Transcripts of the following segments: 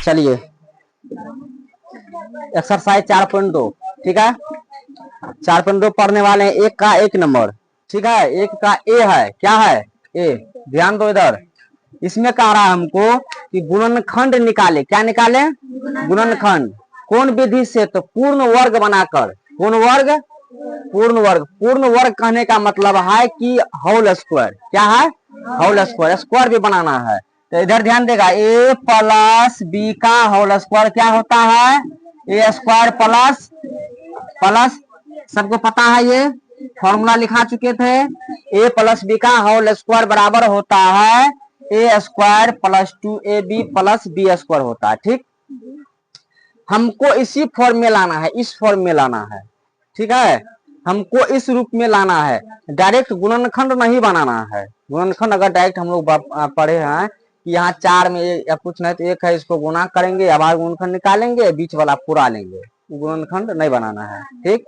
चलिए एक्सरसाइज 4.2, ठीक है। 4.2 पढ़ने वाले हैं। एक का एक नंबर, ठीक है। एक का ए है, क्या है ए, ध्यान दो इधर। इसमें कह रहा है हमको कि गुणनखंड निकाले, क्या निकाले, गुणनखंड। कौन विधि से, तो पूर्ण वर्ग बनाकर। पूर्ण वर्ग, पूर्ण वर्ग। पूर्ण वर्ग कहने का मतलब है कि होल स्क्वायर, क्या है, होल स्क्वायर। स्क्वायर भी बनाना है तो इधर ध्यान देगा। ए प्लस बी का होल स्क्वायर क्या होता है, ए स्क्वायर प्लस प्लस, सबको पता है ये फॉर्मूला लिखा चुके थे। ए प्लस बी का होल स्क्वायर बराबर होता है A square plus 2ab plus B square होता है, ठीक। हमको इसी फॉर्म में लाना है, इस फॉर्म में लाना है, ठीक है। हमको इस रूप में लाना है, डायरेक्ट गुणनखंड नहीं बनाना है। गुणनखंड अगर डायरेक्ट हम लोग पढ़े हैं कि यहाँ 4 में या कुछ नहीं तो एक है, इसको गुणा करेंगे, अब गुणनखंड निकालेंगे, बीच वाला पूरा लेंगे। गुणनखंड नहीं बनाना है, ठीक।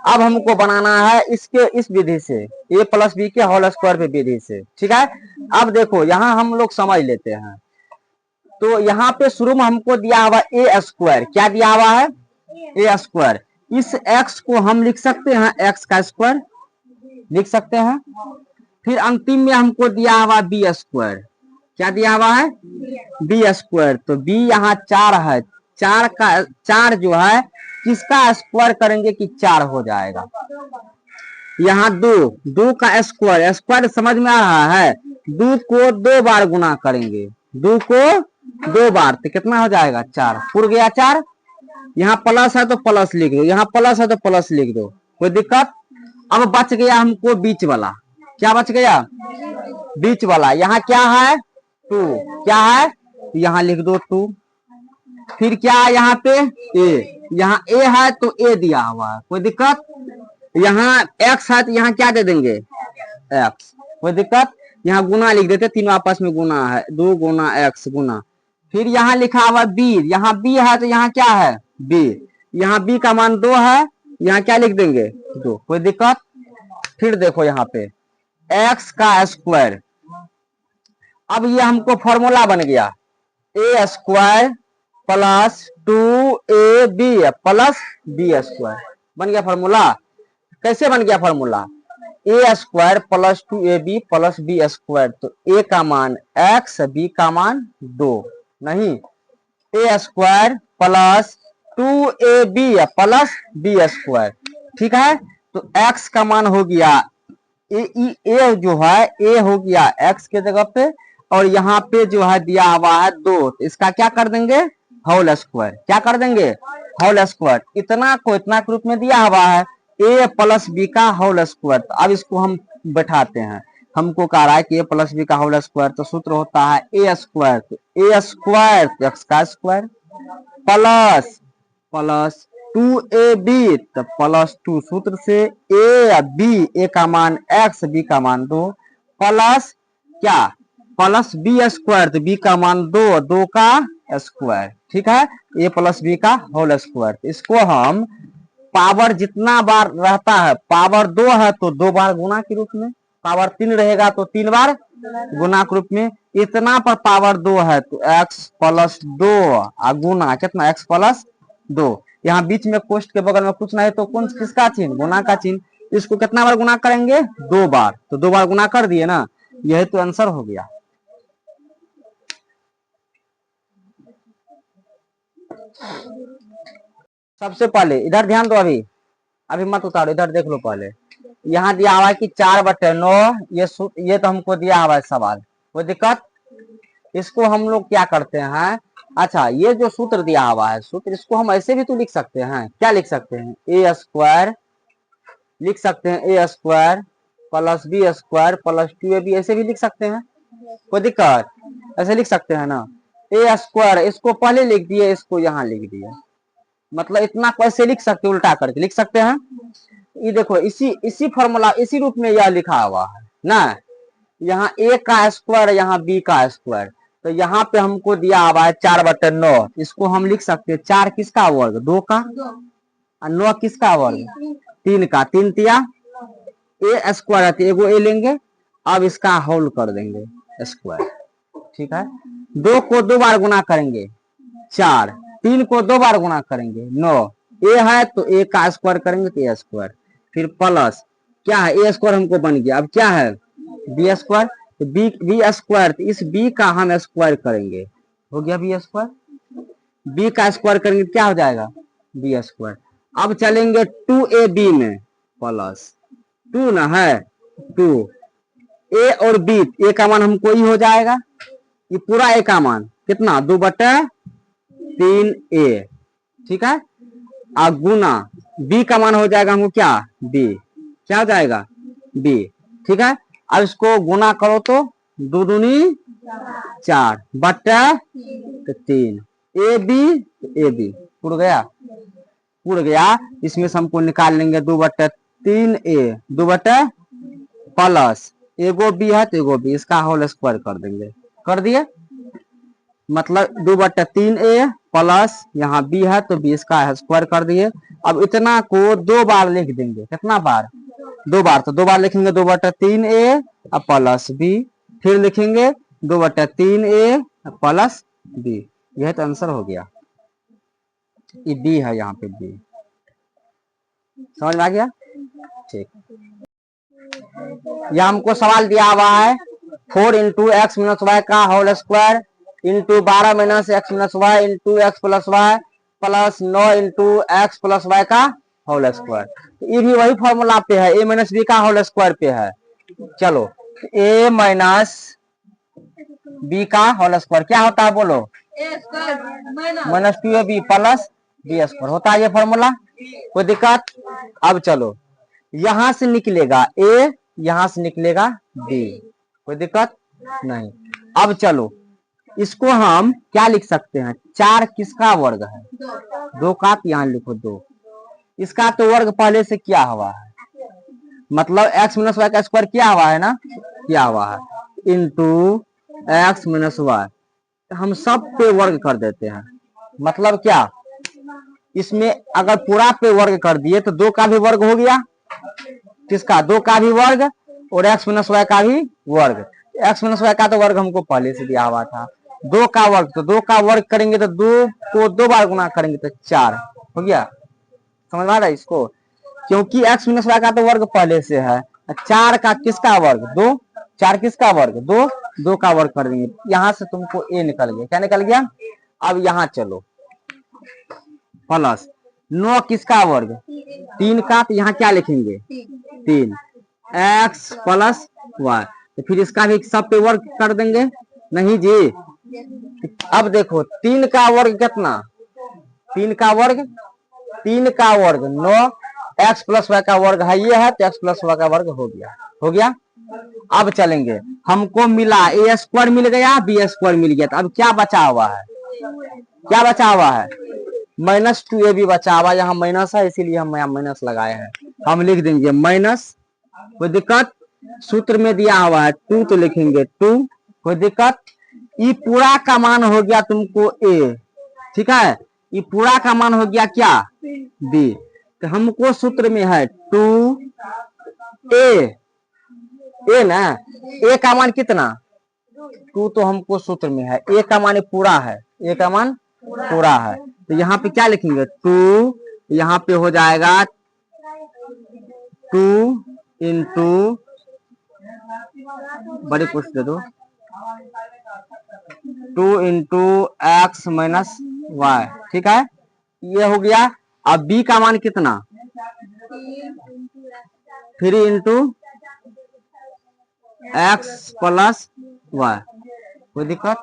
अब हमको बनाना है इसके इस विधि से, ए प्लस बी के होल स्क्वायर पे विधि से, ठीक है। अब देखो यहाँ हम लोग समझ लेते हैं। तो यहाँ पे शुरू में हमको दिया हुआ ए स्क्वायर, क्या दिया हुआ है, ए स्क्वायर। इस x को हम लिख सकते हैं x का स्क्वायर, लिख सकते हैं। फिर अंतिम में हमको दिया हुआ बी स्क्वायर, क्या दिया हुआ है, बी स्क्वायर। तो बी यहाँ 4 है, 4 का 4 जो है किसका स्क्वायर करेंगे कि 4 हो जाएगा। यहाँ 2 का स्क्वायर, स्क्वायर समझ में आ रहा है। 2 को 2 बार गुना करेंगे, 2 को 2 बार तो कितना हो जाएगा, 4। पुर गया 4। यहाँ प्लस है तो प्लस लिख दो, यहाँ प्लस है तो प्लस लिख दो, कोई दिक्कत। अब बच गया हमको बीच वाला, क्या बच गया, बीच वाला। यहाँ क्या है 2, क्या है, यहाँ लिख दो 2। फिर क्या है यहाँ पे ए, यहाँ ए है तो ए दिया हुआ है, कोई दिक्कत। यहाँ x है तो यहाँ क्या दे देंगे x, कोई दिक्कत। यहाँ गुना लिख देते, तीनों आपस में गुना है, 2 गुना x गुना। फिर यहाँ लिखा हुआ b, यहाँ b है तो यहाँ क्या है b, यहाँ b का मान 2 है, यहाँ क्या लिख देंगे 2, कोई दिक्कत। फिर देखो यहाँ पे x का स्क्वायर। अब ये हमको फॉर्मूला बन गया A square plus 2ab plus B square, बन गया फॉर्मूला। कैसे बन गया formula, A square plus 2ab plus B square. तो ए का मान x, बी का मान 2, नहीं, A square plus 2ab plus B square, ठीक है। तो x का मान हो गया ए जो है ए हो गया x के जगह पे, और यहाँ पे जो है दिया हुआ है 2, तो इसका क्या कर देंगे होल स्क्वायर, क्या कर देंगे होल स्क्वायर। इतना को इतना के रूप में दिया हुआ है ए प्लस बी का होल स्क्वायर। तो अब इसको हम बैठाते हैं, हमको कह रहा है कि ए प्लस बी का होल स्क्वायर, तो सूत्र होता है ए स्क्वायर, तो ए स्क्वायर एक्स का स्क्वायर प्लस प्लस 2ab तो प्लस 2, सूत्र से ए बी, ए का मान x, बी का मान 2 प्लस क्या प्लस बी स्क्वायर, तो बी का मान 2, 2 का स्क्वायर, ठीक है। ए प्लस बी का होल स्क्वायर। इसको हम पावर जितना बार रहता है, पावर 2 है तो 2 बार गुना के रूप में, पावर 3 रहेगा तो 3 बार गुना के रूप में। इतना पर पावर 2 है तो x प्लस 2 गुना कितना x प्लस 2। यहाँ बीच में कोष्ट के बगल में कुछ नहीं तो कौन किसका चिन्ह, गुना का चिन्ह। इसको कितना बार गुना करेंगे 2 बार, तो 2 बार गुना कर दिए ना, यही तो आंसर हो गया। सबसे पहले इधर ध्यान दो, अभी अभी मत उतारो, इधर देख लो पहले। यहाँ दिया हुआ है कि 4/9, ये तो हमको दिया हुआ है सवाल, कोई दिक्कत। इसको हम लोग क्या करते हैं, अच्छा ये जो सूत्र दिया हुआ है सूत्र, इसको हम ऐसे भी तो लिख सकते हैं, क्या लिख सकते हैं ए स्क्वायर, लिख सकते हैं A square plus B square plus 2ab, ऐसे भी लिख सकते हैं, कोई दिक्कत, ऐसे लिख सकते हैं ना। ए स्क्वायर इसको पहले लिख दिए, इसको यहाँ लिख दिए, मतलब इतना कैसे लिख सकते, उल्टा करके लिख सकते हैं। ये देखो इसी फॉर्मूला इसी रूप में यह लिखा हुआ है ना, यहाँ ए का स्क्वायर, यहाँ बी का स्क्वायर। तो यहाँ पे हमको दिया हुआ है 4/9, इसको हम लिख सकते हैं 4 किसका वर्ग 2 का, और 9 किसका वर्ग 3 का, 3 तिया ए स्क्वायर है तो एगो ए लेंगे, अब इसका होल कर देंगे स्क्वायर, ठीक है। 2 को 2 बार गुना करेंगे, 4, 3 को 2 बार गुना करेंगे 9, ए है तो ए का स्क्वायर करेंगे तो ए स्क्वायर, फिर प्लस क्या है ए स्क्वायर हमको बन गया, अब क्या है बी स्क्वायर, तो बी स्क्वायर, तो इस बी का हम स्क्वायर करेंगे, हो गया बी स्क्वायर, बी का स्क्वायर करेंगे क्या हो जाएगा बी स्क्वायर। अब चलेंगे 2ab में प्लस 2 ना है 2, ए और बी, ए का मान हमको ही हो जाएगा, ये पूरा ए का मान कितना 2/3a, ठीक है, और गुना बी का मान हो जाएगा हमको क्या बी, क्या हो जाएगा बी, ठीक है। अब इसको गुना करो तो 2 दूनी 4 बटा 3, ए बी पुर गया, पुर गया। इसमें से हमको निकाल लेंगे 2/3a, 2 प्लस एगो बी है तो एगो बी, इसका होल स्क्वायर कर देंगे, कर दिए, मतलब 2/3a प्लस यहाँ बी है तो बी इसका स्क्वायर कर दिए। अब इतना को 2 बार लिख देंगे, कितना बार 2 बार, तो 2 बार लिखेंगे 2/3a प्लस बी, फिर लिखेंगे 2/3a प्लस बी, यह तो आंसर हो गया, ये बी है, यहाँ पे बी, समझ में आ गया, ठीक। यह हमको सवाल दिया हुआ है 4 × x - y का whole square into 12 - x - y into x + y plus 9 × x + y का होल स्क्वायर, तो ये भी वही फॉर्मूला पे है, a - b का होल स्क्वायर पे है। चलो a - b का होल स्क्वायर क्या होता है बोलो, -2ab प्लस b स्क्वायर होता है ये फॉर्मूला, कोई दिक्कत। अब चलो यहां से निकलेगा a, यहां से निकलेगा b, कोई दिक्कत नहीं। अब चलो इसको हम क्या लिख सकते हैं, 4 किसका वर्ग है 2 का, तो यहाँ लिखो 2, इसका तो वर्ग पहले से किया हुआ है, मतलब x - y का स्क्वायर किया हुआ है ना, किया हुआ है, इंटू x - y, हम सब पे वर्ग कर देते हैं, मतलब क्या इसमें अगर पूरा पे वर्ग कर दिए तो 2 का भी वर्ग हो गया, किसका 2 का भी वर्ग और x - y का भी वर्ग, x - y का तो वर्ग हमको पहले से दिया हुआ था, 2 का वर्ग, तो 2 का वर्ग करेंगे तो 2 को 2 बार गुना करेंगे तो 4 हो गया, समझ में आ रहा है इसको, क्योंकि x - y का तो वर्ग पहले से है, 4 का किसका वर्ग 2, 4 किसका वर्ग 2, 2 का वर्ग कर देंगे, यहां से तुमको a निकल गया, क्या निकल गया। अब यहाँ चलो प्लस 9 किसका वर्ग 3 का, तो यहाँ क्या लिखेंगे 3 x + y, तो फिर इसका भी सब पे वर्ग कर देंगे, नहीं जी। अब देखो 3 का वर्ग कितना, 3 का वर्ग 9, x + y का वर्ग है ये है, तो x + y का वर्ग हो गया, हो गया। अब चलेंगे हमको मिला a स्क्वायर मिल गया, b स्क्वायर मिल गया, तो अब क्या बचा हुआ है, क्या बचा हुआ है -2ab बचा हुआ, यहाँ माइनस है इसीलिए हम यहाँ माइनस लगाए हैं, हम लिख देंगे माइनस, कोई दिक्कत, सूत्र में दिया हुआ है 2 तो लिखेंगे 2, कोई दिक्कत। ये पूरा का मान हो गया तुमको a, ठीक है, ये पूरा का मान हो गया क्या b, तो हमको सूत्र में है 2a, a ना, a का मान कितना 2, तो हमको सूत्र में है a का मान पूरा है, a का मान पूरा है, तो यहाँ पे क्या लिखेंगे 2, यहाँ पे हो जाएगा 2 × बड़ी कुछ दे दो 2 × x - y, ठीक है, ये हो गया। अब b का मान कितना 3 × x + y, कोई दिक्कत,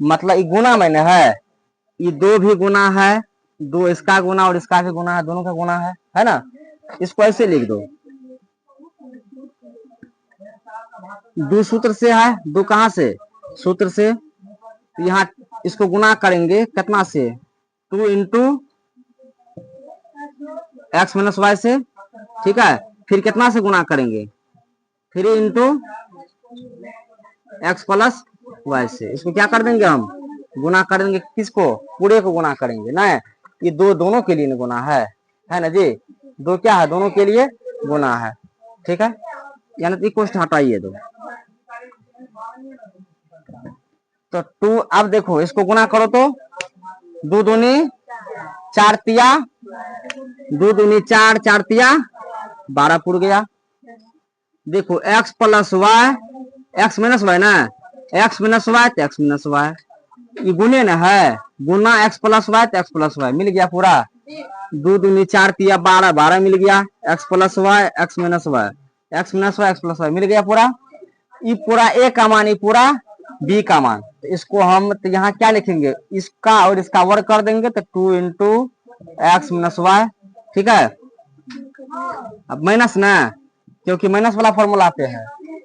मतलब ये गुना मैंने है, ये 2 भी गुना है, 2 इसका गुना और इसका भी गुना है, दोनों का गुना है ना, इसको ऐसे लिख दो, 2 सूत्र से है, 2 कहां से सूत्र से, यहाँ इसको गुना करेंगे कितना से 2 × x - y से, ठीक है, फिर कितना से गुना करेंगे 3 × x + y से, इसको क्या कर देंगे हम गुना कर देंगे, किसको पूरे को गुना करेंगे ना, ये 2 दोनों के लिए गुना है ना जी, 2 क्या है दोनों के लिए गुना है, ठीक है, यानी क्वेश्चन हटाइए 2, तो 2, अब देखो इसको गुना करो तो दो दूनी चार तिया, दो दूनी चार, चार तिया 12 पुर गया। देखो x plus Y, x minus y ना, एक्स माइनस वाई तो एक्स माइनस वाई, ये गुने ना है, गुना एक्स प्लस वाई तो एक्स प्लस वाई मिल गया पूरा। दो दूनी चार तिया 12, 12 मिल गया। X plus Y x minus Y, x minus Y X plus Y मिल गया पूरा। ये पूरा ए का मान, ये पूरा बी का मान। तो इसको हम तो यहाँ क्या लिखेंगे, इसका और इसका वर्ग कर देंगे तो 2 इंटू एक्स माइनस वाई, ठीक है। अब माइनस ना, क्योंकि माइनस वाला फॉर्मूला पे है,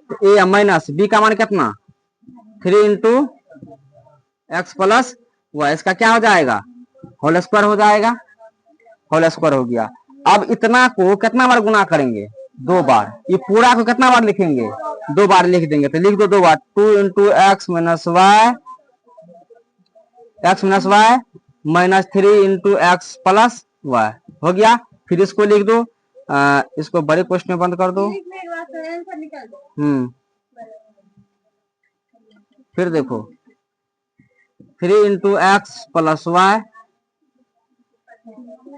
तो ए माइनस बी का मान कितना 3 इंटू एक्स प्लस वाई, इसका क्या हो जाएगा होल स्क्वायर हो जाएगा, होल स्क्वायर हो गया। अब इतना को कितना बार गुना करेंगे, 2 बार। ये पूरा को कितना बार लिखेंगे, 2 बार लिख देंगे, तो लिख दो 2 बार 2 into x minus Y, x minus y minus 3 into x plus y हो गया। फिर इसको लिख दो, इसको बड़े क्वेश्चन में बंद कर दो। फिर देखो 3 into x plus y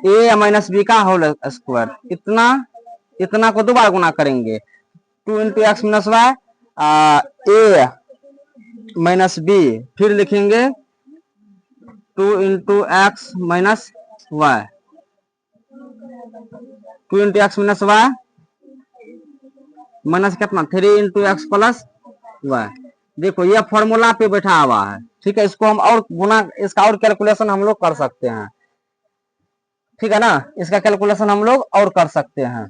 a minus b का होल स्क्वायर, इतना को 2 बार गुना करेंगे, 2 into x minus y a minus b, फिर लिखेंगे 2 into x minus y, 2 into x minus y minus कितना 3 इंटू एक्स प्लस वाई। देखो ये फॉर्मूला पे बैठा हुआ है, ठीक है। इसको हम और गुना, इसका और कैलकुलेशन हम लोग कर सकते हैं, ठीक है ना। इसका कैलकुलेशन हम लोग और कर सकते हैं,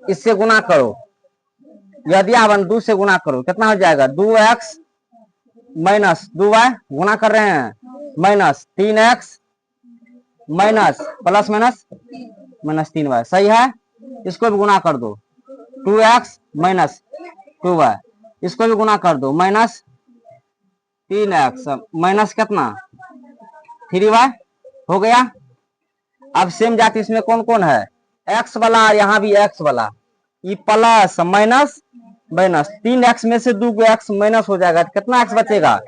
इससे गुना करो, यदि आप 2 से गुना करो कितना हो जाएगा 2x माइनस 2y, गुना कर रहे हैं minus 3x minus plus minus minus 3y, सही है। इसको भी गुना कर दो 2x माइनस 2y, इसको भी गुना कर दो माइनस 3x माइनस कितना 3y हो गया। अब सेम जाति इसमें कौन कौन है, x वाला, यहाँ भी x वाला, ये प्लस माइनस माइनस 3x में से 2 x माइनस हो जाएगा, कितना x बचेगा,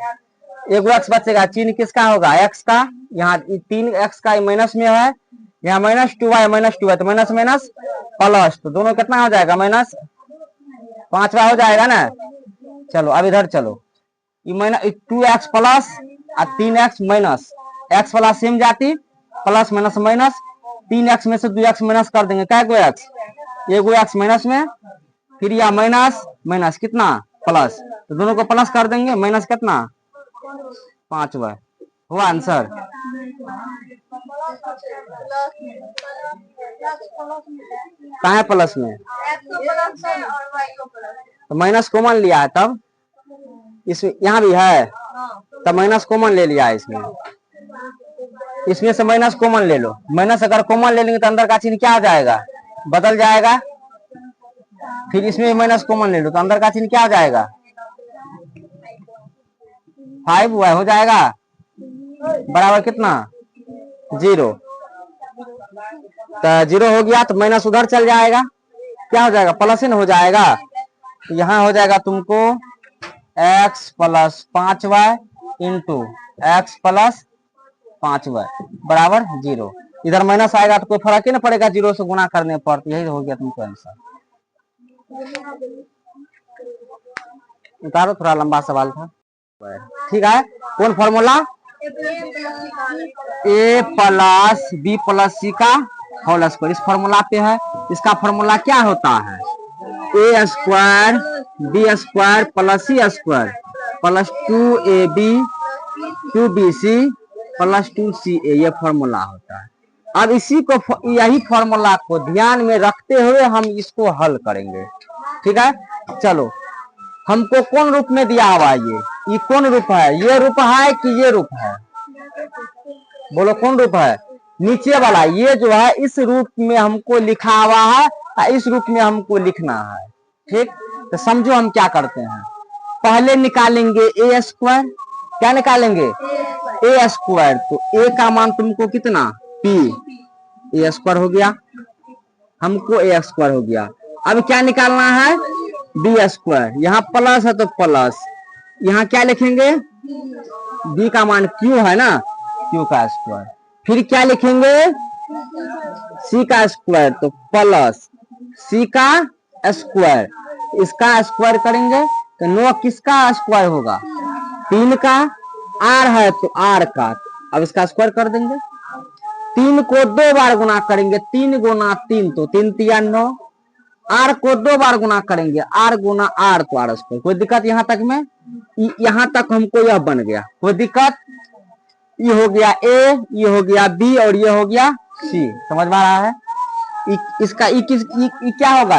1 x बचेगा। चिन्ह किसका होगा, x का, यहाँ 3x का माइनस में है, यहाँ माइनस 2y तो माइनस माइनस प्लस, तो दोनों कितना हो जाएगा माइनस 5y हो जाएगा ना। चलो अब इधर चलो, ये माइनस 2x प्लस और 3x माइनस, x वाला सेम जाति प्लस माइनस माइनस, 3x में से 2x माइनस कर देंगे, क्या को x, 1 x माइनस में, फिर यह माइनस माइनस कितना प्लस, तो दोनों को प्लस कर देंगे, माइनस कितना 5y हुआ आंसर। कहाँ है प्लस में, तो माइनस कॉमन लिया है, तब इसमें यहाँ भी है, तब माइनस कॉमन ले लिया है इसमें, इसमें से माइनस कॉमन ले लो। माइनस अगर कॉमन ले लेंगे तो अंदर का चिन्ह क्या हो जाएगा, बदल जाएगा। फिर इसमें माइनस कॉमन ले लो तो अंदर का चिन्ह क्या हो जाएगा 5y हो जाएगा, बराबर कितना 0, तो 0 हो गया, तो माइनस उधर चल जाएगा, क्या हो जाएगा प्लस हो जाएगा। तो यहाँ हो जाएगा तुमको x plus 5y into x plus 5y बराबर 0। इधर माइनस आएगा तो कोई फर्क ही ना पड़ेगा, 0 से गुना करने पर, तो यही हो गया तुमको आंसर। उतारो, थोड़ा लंबा सवाल था, ठीक है। कौन formula, a plus B plus C का होल स्क्वायर, इस फॉर्मूला पे है। इसका फॉर्मूला क्या होता है, a square b square plus c square plus 2ab 2bc plus 2ca, ये फॉर्मूला होता है। अब इसी को, यही फॉर्मूला को ध्यान में रखते हुए हम इसको हल करेंगे, ठीक है। चलो, हमको कौन रूप में दिया हुआ है, ये कौन रूप है, ये रूप है कि ये रूप है, बोलो कौन रूप है, नीचे वाला, ये जो है इस रूप में हमको लिखा हुआ है, इस रूप में हमको लिखना है, ठीक। तो समझो हम क्या करते हैं, पहले निकालेंगे ए स्क्वायर, क्या निकालेंगे ए स्क्वायर, तो ए का मान तुमको कितना p, ए स्क्वायर हो गया, हमको ए स्क्वायर हो गया। अब क्या निकालना है बी स्क्वायर, यहाँ प्लस है तो प्लस, यहाँ क्या लिखेंगे b का मान q है ना, क्यू का स्क्वायर। फिर क्या लिखेंगे, सी का स्क्वायर, तो प्लस सी का स्क्वायर, इसका स्क्वायर करेंगे तो 9 किसका स्क्वायर होगा, 3 का, आर है तो आर का, अब इसका स्क्वायर कर देंगे। 3 को 2 बार गुना करेंगे, 3 गुना 3 तो 3 तिया 9, आर को 2 बार गुना करेंगे, आर गुना आर तो आर स्क्वायर। कोई दिक्कत यहाँ तक में, यहाँ तक हमको यह बन गया, कोई दिक्कत। ये हो गया ए, ये हो गया बी और ये हो गया सी, समझ में आ रहा है। इसका क्या होगा,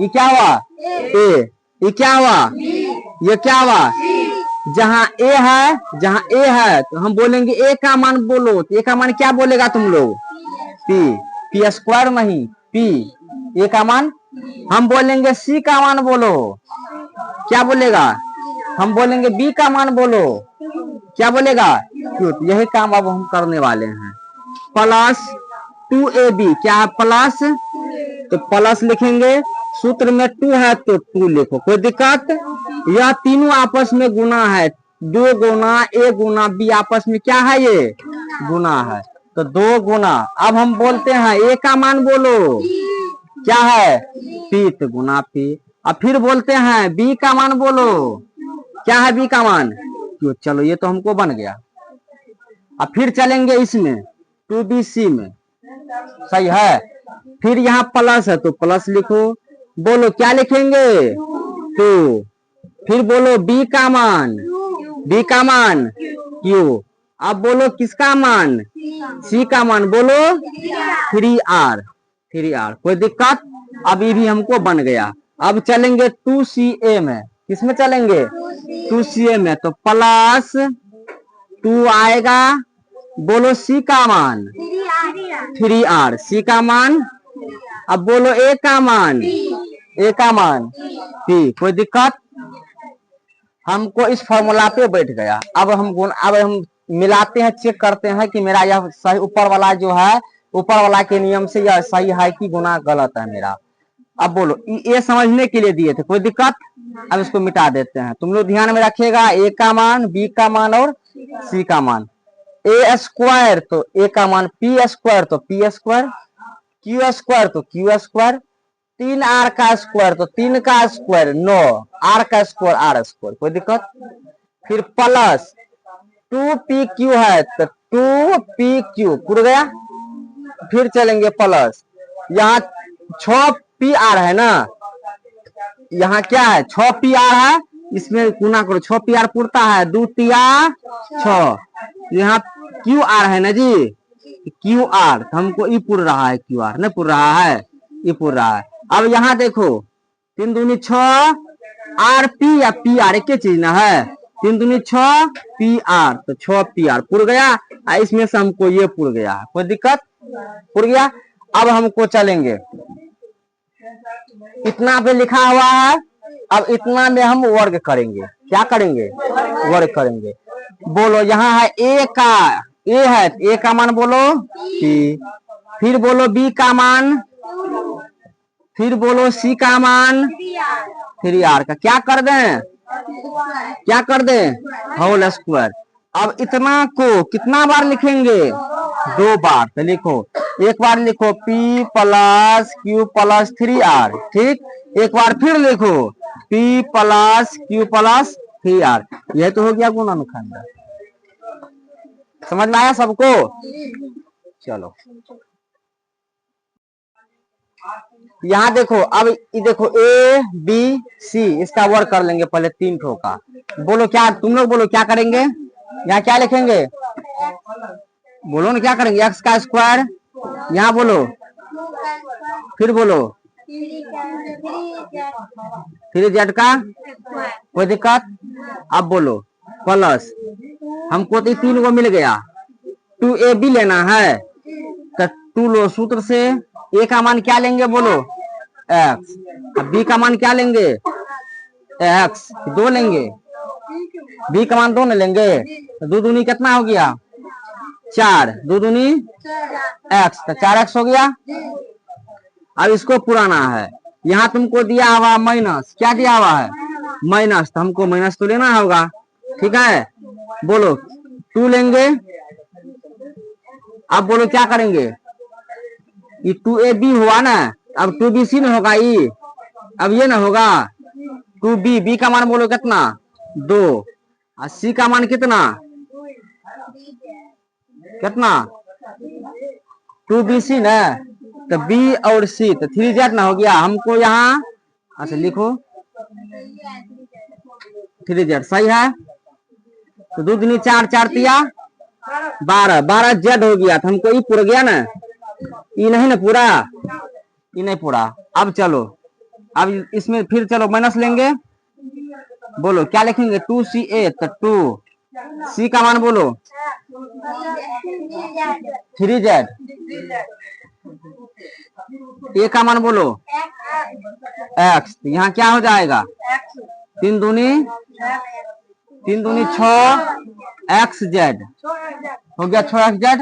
ये क्या हुआ ए, ये क्या हुआ, ये क्या हुआ, जहां ए है तो हम बोलेंगे ए का मान बोलो, तो ए का मान क्या बोलेगा तुम लोग, पी, पी स्क्वायर नहीं पी, ए का मान। हम बोलेंगे सी का मान बोलो, क्या बोलेगा, हम बोलेंगे बी का मान बोलो, क्या बोलेगा क्यों। तो यही काम अब हम करने वाले हैं। प्लस 2ab, क्या है प्लस, तो प्लस लिखेंगे, सूत्र में 2 है तो 2 लिखो, कोई दिक्कत। यह तीनों आपस में गुना है, 2 गुना ए गुना बी आपस में क्या है, ये गुना है, तो 2 गुना। अब हम बोलते हैं ए का मान बोलो, क्या है पी, तो गुना पी। अब फिर बोलते हैं बी का मान बोलो, क्या है बी का मान क्यों। चलो ये तो हमको बन गया। अब फिर चलेंगे इसमें 2bc में, सही है। फिर यहाँ प्लस है तो प्लस लिखो, बोलो क्या लिखेंगे 2, फिर बोलो बी का मान, बी का मान क्यों। अब बोलो किसका मान, सी का मान बोलो 3r, 3r, कोई दिक्कत। अब ये भी हमको बन गया। अब चलेंगे 2ca में, किसमें चलेंगे 2ca में, तो प्लस 2 आएगा, बोलो सी का मान 3r, सी का मान। अब बोलो ए का मान, ए का मान पी, कोई दिक्कत। हमको इस फॉर्मूला पे बैठ गया। अब हम मिलाते हैं, चेक करते हैं कि मेरा यह सही, ऊपर वाला जो है, ऊपर वाला के नियम से यह सही है कि गुना गलत है मेरा। अब बोलो ये समझने के लिए दिए थे, कोई दिक्कत। अब इसको मिटा देते हैं। तुम लोग ध्यान में रखिएगा, ए का मान, बी का मान और सी का मान। ए स्क्वायर तो ए का मान, पी स्क्वायर तो पी स्क्वायर, क्यू स्क्वायर तो क्यू स्क्वायर, 3r का स्क्वायर तो 3 का स्क्वायर 9, r का स्क्वायर r स्क्वायर, कोई दिक्कत। फिर प्लस 2pq है तो 2pq पूरा गया। फिर चलेंगे प्लस, यहाँ 6pr है ना, यहाँ क्या है 6pr है, इसमें गुना करो, 6pr पुरता है, 2 तिया 6, यहाँ qr है ना जी, qr हमको ई पुर रहा है, qr नहीं पुर रहा है, ई पुर रहा है। अब यहाँ देखो 3 दूनी 6 rp या pr एक चीज ना है, 3 दूनी 6 pr तो 6pr पुर गया। इसमें से हमको ये पुर गया, कोई दिक्कत, पुर गया। अब हमको चलेंगे, इतना पे लिखा हुआ है, अब इतना में हम वर्ग करेंगे, क्या करेंगे वर्ग करेंगे। बोलो यहाँ है ए का, ए है ए का मान बोलो p, फिर बोलो बी का मान, फिर बोलो सी का मान 3r का, क्या कर दें, क्या कर दें होल स्क्वायर। अब इतना को कितना बार लिखेंगे 2 बार, तो लिखो, एक बार लिखो p plus q plus 3r, ठीक। एक बार फिर लिखो p plus q plus 3r, यह तो हो गया गुणनखंड। समझ में आया सबको। चलो यहाँ देखो, अब ये देखो ए बी सी, इसका वर्क कर लेंगे पहले 3 ठो का। बोलो क्या, तुम लोग बोलो क्या करेंगे, यहाँ क्या लिखेंगे, बोलो ना क्या करेंगे, एक्स का स्क्वायर, यहाँ बोलो, फिर बोलो 3z का, कोई दिक्कत। अब बोलो प्लस, हमको तो 3 को मिल गया, 2ab लेना है तो 2 लो, सूत्र से ए का मान क्या लेंगे बोलो x, अब बी का मान क्या लेंगे x, 2 लेंगे, बी का मान 2 न लेंगे, तो 2 दूनी कितना हो गया 4, 2 दूनी x, तो 4x हो गया। अब इसको पुराना है, यहाँ तुमको दिया हुआ माइनस, क्या दिया हुआ है माइनस, तो हमको माइनस तो लेना होगा, ठीक है। बोलो 2 लेंगे, अब बोलो क्या करेंगे, ये 2ab हुआ ना, अब 2bc न होगा ई, अब ये ना होगा 2b, b का मान बोलो कितना 2, और c का मान कितना कितना 2bc ना, तो b और c तो 3z ना हो गया हमको यहाँ। अच्छा लिखो 3z सही है। तो 2 दूनी 4, 4 तिया 12, 12z हो गया। तो हमको ई पूरा गया ना, ई नहीं ना पूरा, ई नहीं पूरा। अब चलो, अब इसमें फिर चलो माइनस लेंगे, बोलो क्या लिखेंगे 2ca, तो 2c का मान बोलो 3z, a का मान बोलो x, तो यहाँ क्या हो जाएगा 3 दूनी 6 xz हो गया, 6 xz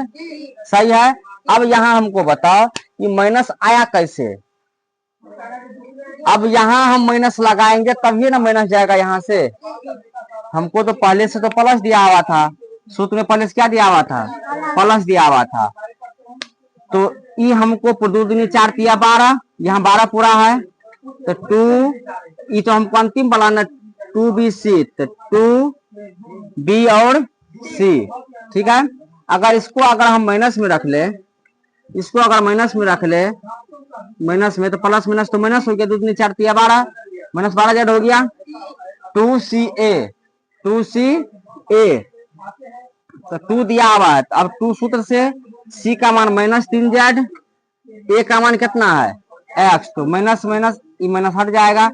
सही है। अब यहाँ हमको बताओ कि माइनस आया कैसे। अब यहाँ हम माइनस लगाएंगे तभी ना माइनस जाएगा यहाँ से। हमको तो पहले से तो प्लस दिया हुआ था, सूत्र में पहले से क्या दिया हुआ था, प्लस दिया हुआ था। तो ये हमको 2 दूनी 4 तिया 12, यहाँ 12 पूरा है, तो 2 ये तो हमको अंतिम वाला ना 2bc, तो 2b और c, ठीक है। अगर इसको अगर हम माइनस में रख ले, इसको अगर माइनस में रख ले, माइनस में तो प्लस माइनस तो माइनस हो गया, 2 दूनी 4 तिया 12, माइनस 12z हो गया 2ca, 2ca तो 2 दिया हुआ है। अब 2 सूत्र से c का मान -3z, a का मान कितना है x, तो माइनस माइनस ये माइनस हट जाएगा,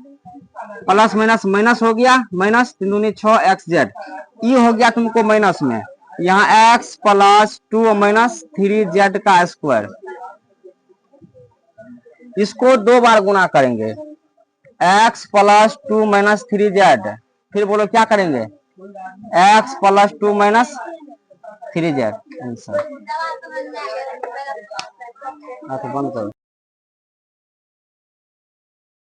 प्लस माइनस माइनस हो गया, माइनस 3 दूनी 6 xz, ये हो गया तुमको माइनस में, यहाँ x प्लस 2 माइनस 3z का स्क्वायर। इसको 2 बार गुना करेंगे, x प्लस 2 माइनस 3z, फिर बोलो क्या करेंगे x plus 2 minus 3z answer. बंद करो।